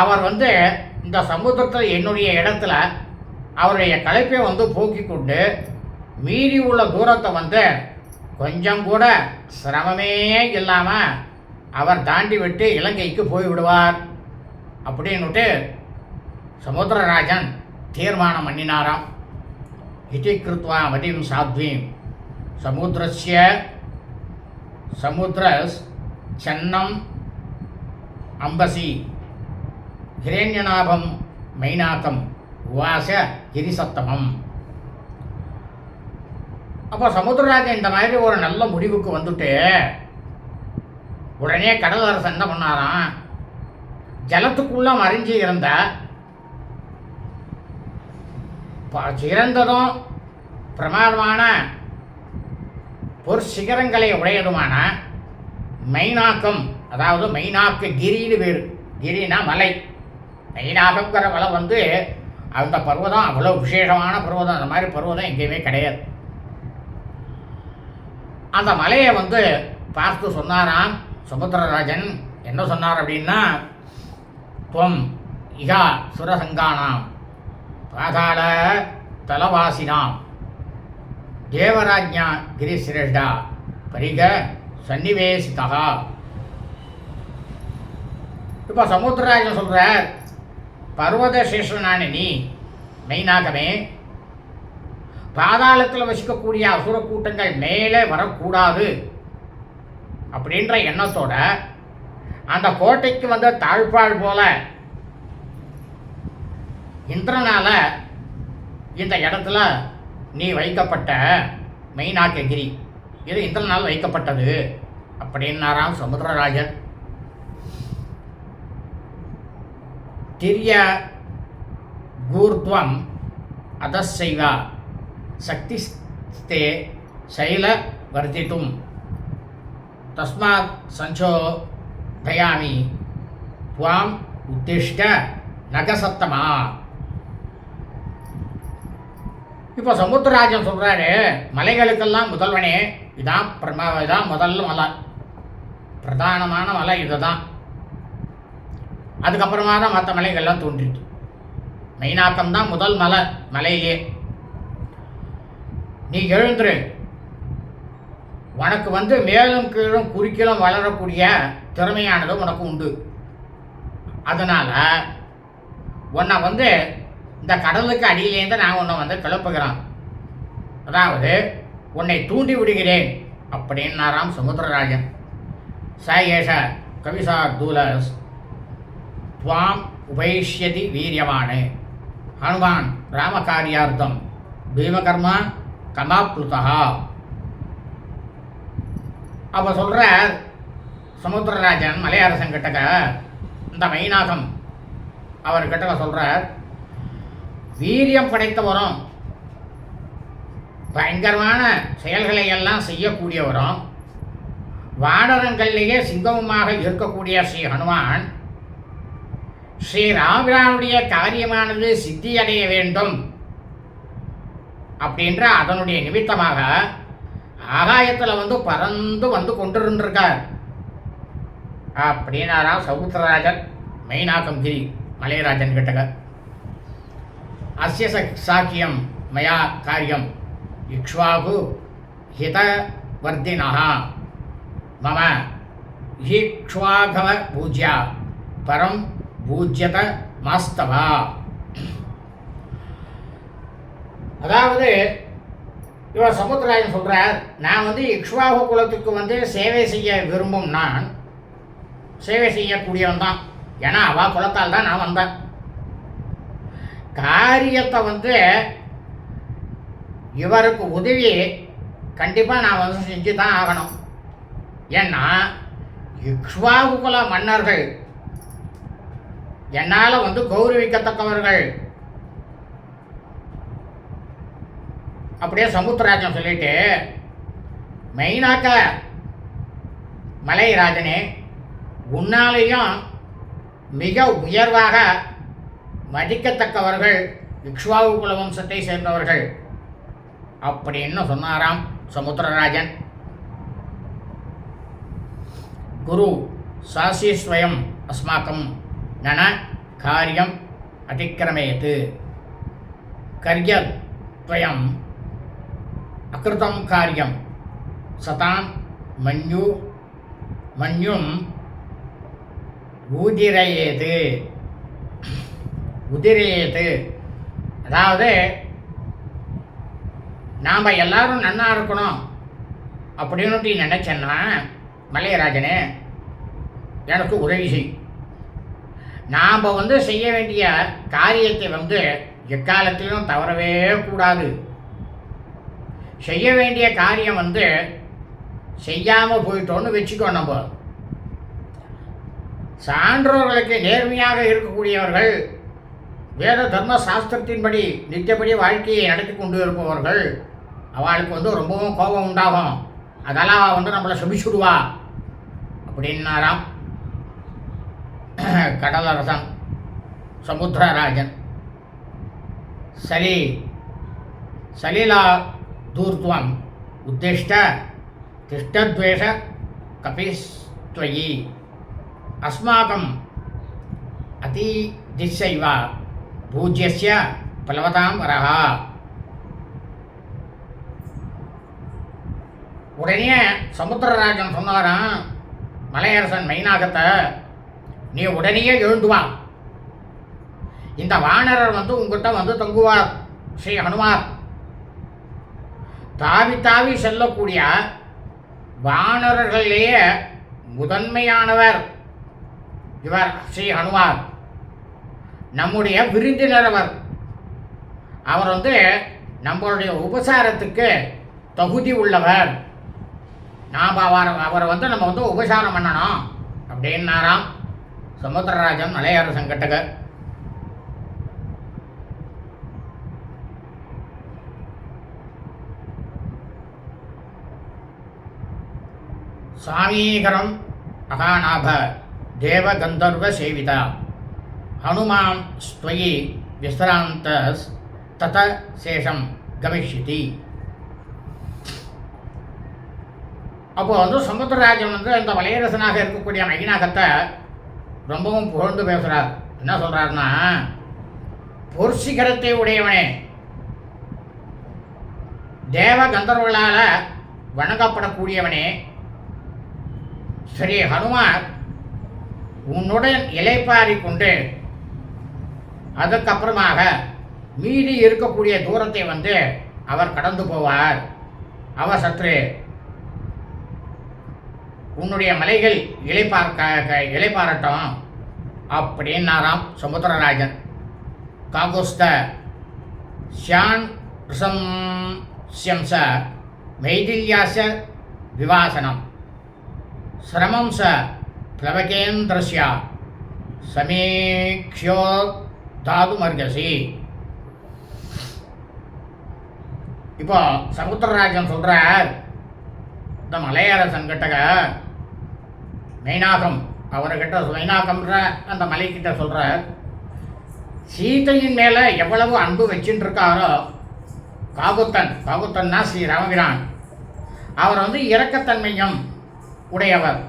அவர் இந்த சமுத்திரத்தில் என்னுடைய இடத்துல அவருடைய களைப்பை போக்கி கொண்டு மீறி உள்ள தூரத்தை கொஞ்சம் கூட சிரமமே இல்லாமல் அவர் தாண்டி விட்டு இலங்கைக்கு போய்விடுவார் அப்படின்னுட்டு சமுத்திரராஜன் தீர்மானம் பண்ணினாராம். இதி கிருத்வா மதிம் சாத்வீம் சமுத்திரஸ் சன்னம் அம்பசி ஹிரண்யநாபம் மைனாக்கம் உவாச கிரிசத்தமம். அப்போ சமுத்திரராஜன் இந்த மாதிரி ஒரு நல்ல முடிவுக்கு வந்துட்டு உடனே கடலரசன் என்ன பண்ணாராம், ஜலத்துக்குள்ளே மறைஞ்சி இருந்த சிறந்ததும் பிரமாதமான பொற்சிகரங்களை உடையதுமான மைனாக்கம், அதாவது மைனாக்கு கிரின்னு பேர், கிரினா மலை. மைனாகங்கிற மலை அந்த பர்வதம் அவ்வளோ விசேஷமான பர்வதம், அந்த மாதிரி பர்வதம் எங்கேயுமே கிடையாது. அந்த மலையை பார்த்து சொன்னாராம் சமுத்திரராஜன். என்ன சொன்னார் அப்படின்னா, துவம் இகா சுரசங்கானாம் பாதாள தலவாசினாம் தேவராஜ்யா கிரிசிரேஷ்டா பரிக சன்னிவேசிதா. இப்போ சமுத்திரராஜன் சொல்கிறார், பர்வத சேஷனான நீ மெய்னாகமே பாதாளத்தில் வசிக்கக்கூடிய அசுர கூட்டங்கள் மேலே வரக்கூடாது அப்படின்ற எண்ணத்தோட அந்த கோட்டைக்கு தாழ்பாள் போல இந்திரனால இந்த இடத்துல நீ வைக்கப்பட்ட மைனாக்ககிரி, இது இந்திரனால் வைக்கப்பட்டது அப்படின்னாராம் சமுத்திரராஜன். திரிய கூர்த்வம் அதசைவா சக்திஸ்தே சைல வர்த்தித்தும் தஸ்மாத் சஞ்சோதயாமி துவாம் உத்திஷ்ட நகசத்தமா. இப்போ சமுத்திரராஜன் சொல்கிறாரு, மலைகளுக்கெல்லாம் முதல்வனே, இதான் முதல் மலை, பிரதானமான மலை இதுதான். அதுக்கப்புறமா தான் மற்ற மலைகள்லாம் தோன்றிட்டு. மெயினாக்கம் தான் முதல் மலையிலே. நீ எழுந்துரு, உனக்கு மேலும் கீழும் குறுக்கிலும் வளரக்கூடிய திறமையானது உனக்கு உண்டு. அதனால் உன்னை இந்த கடலுக்கு அடியிலேருந்து நான் உன்னை கிளப்புகிறான், அதாவது உன்னை தூண்டி விடுகிறேன் அப்படின்னாராம் சமுத்திரராஜன். ச ஏஷ கவிசார்தூலஸ் துவாம் உபைஷ்யதி வீரியவானே ஹனுமான் ராமகாரியார்த்தம் பீமகர்மா கமாப்ளுதா. அப்போ சொல்கிறார் சமுத்திரராஜன் மலையரசன் கிட்டக்க, இந்த மைனாகம் அவர்கிட்ட சொல்கிறார், வீரியம் படைத்தவரும் பயங்கரமான செயல்களை எல்லாம் செய்யக்கூடியவரும் வானரங்களிலேயே சிங்கமுமாக இருக்கக்கூடிய ஸ்ரீ ஹனுமான் ஸ்ரீ ராமபிரானுடைய காரியமானது சித்தியடைய வேண்டும் அப்படின்ற அதனுடைய நிமித்தமாக ஆகாயத்தில் பறந்து கொண்டிருந்திருக்கார் அப்படின்னாரா சமுத்திரராஜன் மெயினாக்கம் கிரி மலையராஜன் கிட்டக. அஸ்ய சாக்கியம் மயா காரியம் இக்ஷ்வாகு ஹிதவர்தினः மம ஈக்ஷ்வாகவ பூஜ்யா பரம் பூஜ்யத மாஸ்தவா. அதாவது இவர் சமுத்திரராஜன் சொல்கிறார், நான் இக்ஷ்வாகு குலத்துக்கு சேவை செய்ய விரும்பும், நான் சேவை செய்யக்கூடியவன் தான். ஏன்னா அவா குலத்தால் தான் நான் வந்தேன். காரியத்தை இவருக்கு உதவி கண்டிப்பாக நான் செஞ்சு தான் ஆகணும். ஏன்னா இக்ஷ்வாகு குல மன்னர்கள் என்னால் கௌரவிக்கத்தக்கவர்கள். அப்படியே சமுத்திரராஜன் சொல்லிட்டு, மெயினாக்க மலைராஜனே, உன்னாலேயும் மிக உயர்வாக மதிக்கத்தக்கவர்கள் இக்ஷ்வாகு குல வம்சத்தை சேர்ந்தவர்கள் அப்படின்னு சொன்னாராம் சமுத்திரராஜன். குரு சாசிஸ்வயம் அஸ்மாக்கம் நன காரியம் அதிக்கிரமேத் கர்யத்வயம் அகிருதம் காரியம் சதாம் மன்யும் உதிரயேது. அதாவது நாம் எல்லாரும் நன்னா இருக்கணும் அப்படின்னு நினச்சேன்னா மலையராஜனே எனக்கு உதவி செய். நாம் செய்ய வேண்டிய காரியத்தை எக்காலத்திலும் தவறவே கூடாது. செய்ய வேண்டிய காரியம் செய்யாமல் போயிட்டோன்னு வச்சுக்கோ. நம்ம சான்றோர்களுக்கு நேர்மையாக இருக்கக்கூடியவர்கள், வேத தர்ம சாஸ்திரத்தின்படி நித்தியப்படி வாழ்க்கையை நடத்தி கொண்டு இருப்பவர்கள், அவளுக்கு ரொம்பவும் கோபம் உண்டாகும். அதெல்லாம் அவள் நம்மளை சுபிச்சுடுவா அப்படின்னாராம் கடலரசன் சமுத்திரராஜன். சரி, சலீலா தூர்த்வம் உத்திஷ்ட திஷ்டத்வேஷ கபிஸ்த்வயி அஸ்மாகம் அதிதிசைவ பூஜ்யஸ்ய பலவதாம் வரஹா. உடனே சமுத்திரராஜன் சொன்னாராம், மலையரசன் மைனாகத்தை, நீ உடனேயே எழுந்துவா. இந்த வானரர் உங்ககிட்ட தங்குவார். ஸ்ரீ ஹனுமார் தாவி தாவி செல்லக்கூடிய வானரர்களிலேயே முதன்மையானவர் இவர் ஸ்ரீ ஹனுமார். நம்முடைய விருந்தினர் அவர். நம்மளுடைய உபசாரத்துக்கு தகுதி உள்ளவர். நாம் அவரை நம்ம உபசாரம் பண்ணணும் அப்படின்னாராம் சமுத்திரராஜன் மலையரசன் கிட்டக. சாமீகரம் அகாநாப தேவகந்தர்வ சேவிதா ஹனுமான் ஸ்வயி விஸ்ராந்த தத சேஷம் கமிஷ்யதி. அப்போ வந்து சமுத்திரராஜன் வந்து அந்த வலையரசனாக இருக்கக்கூடிய மைனாகத்தை ரொம்பவும் புகழ்ந்து பேசுகிறார். என்ன சொல்கிறாருன்னா, பொற்சிகரத்தை உடையவனே, தேவ கந்தர்வர்களால் வணங்கப்படக்கூடியவனே, ஸ்ரீ ஹனுமார் உன்னுடன் இலைப்பாரி கொண்டு அதுக்கப்புறமாக மீறி இருக்கக்கூடிய தூரத்தை வந்து அவர் கடந்து போவார். அவர் சற்று உன்னுடைய மலைகள் இலைப்பாரட்டும் அப்படின்னாராம் சமுத்திரராஜன். காகுஸ்த ஷான் ஷம்ச மைதில்யாச விவாசனம் சிரமம் ச பிளவகேந்திரஸ்யா சமீக்ஷோ தாதுமர்கசி. இப்போ சமுத்திரராஜன் சொல்கிறார், இந்த மலையரசன் கிட்டக மைனாகம் அவர்கிட்ட மைனாகம்ன்ற அந்த மலைக்கிட்ட சொல்கிறார், சீதையின் மேலே எவ்வளவு அன்பு வச்சுட்டு இருக்காரோ காகுத்தன்னா ஸ்ரீ ராமபிரான், அவர் வந்து இரக்கத்தன்மையும் உடையவர்,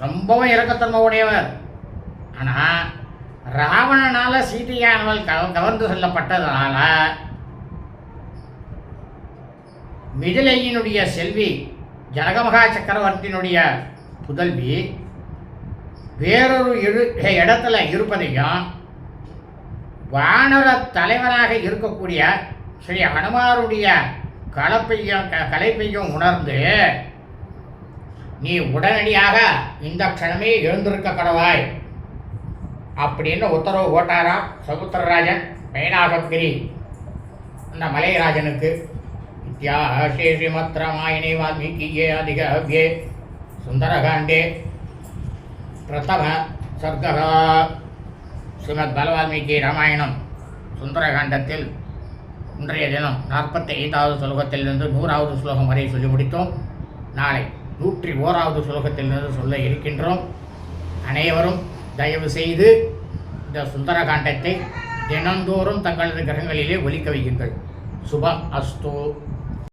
ரொம்பவும் இரக்கத்தன்மை உடையவர். ஆனால் ராவணனால் சீதையானவள் கவர்ந்து செல்லப்பட்டதனால மிதிலையினுடைய செல்வி ஜனகமகா சக்கரவர்த்தியினுடைய புதல்வி வேறொரு இடத்துல இருப்பதையும் வானர தலைவராக இருக்கக்கூடிய ஸ்ரீ ஹனுமாருடைய கலைப்பையும் உணர்ந்து நீ உடனடியாக இந்த க்ஷணமே எழுந்திருக்க கடவாய் அப்படின்னு உத்தரவு போட்டாராம் சமுத்திரராஜன் மைனாககிரி அந்த மலைராஜனுக்கு. இத்தியாசே ஸ்ரீமத் ராமாயணே வால்மீகியே அதிகாவ்யே சுந்தரகாண்டே பிரதம சர்க்கः. ஸ்ரீமத் பலவால்மீகி ராமாயணம் சுந்தரகாண்டத்தில் இன்றைய தினம் 45வது ஸ்லோகத்திலிருந்து 100வது ஸ்லோகம் வரை சொல்லி முடித்தோம். நாளை 101வது ஸ்லோகத்திலிருந்து சொல்ல இருக்கின்றோம். அனைவரும் தயவு செய்து இந்த சுந்தரகாண்டத்தை தினந்தோறும் தங்களது கிரகங்களிலே ஒலிக்க வையுங்கள். சுபம் அஸ்து.